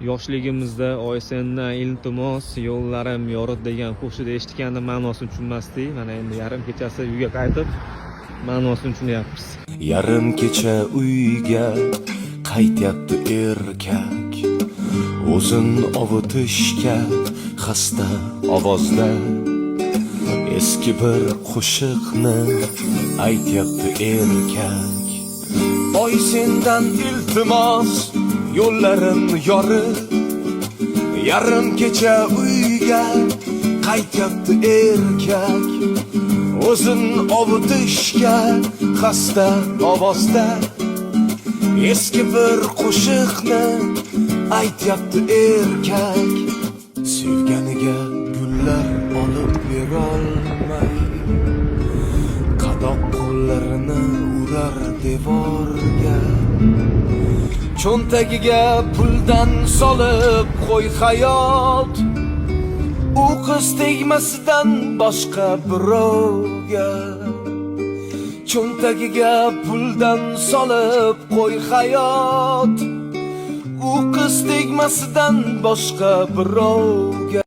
yoshligimizda oy sendan iltimos yo'llarim yorid degan qo'shiqni eshitganda ma'nosini tushunmasdik. Mana endi yarim kechasi uyga qaytib ma'nosini tushunyapmiz. Yarim kecha uyga qaytyapti erkak, o'zin ovutishga xasta ovozda eski bir qo'shiqni aytyapti erkak. Oy sendan iltimos yo'llarim yorid, yarim kecha uyga qaytyapti erkak, o'zin ovutishga xasta ovozda eski bir qo'shiqni aytyapti erkak. Sevganiga gullar olib berolmay qadoq qo'llarini urar devorga, cho'ntagiga puldan solib qo'y hayot, u qiz tegmasidan boshqa birovga. Cho'ntagiga puldan solib qo'y hayot, u qiz tegmasidan boshqa birovga.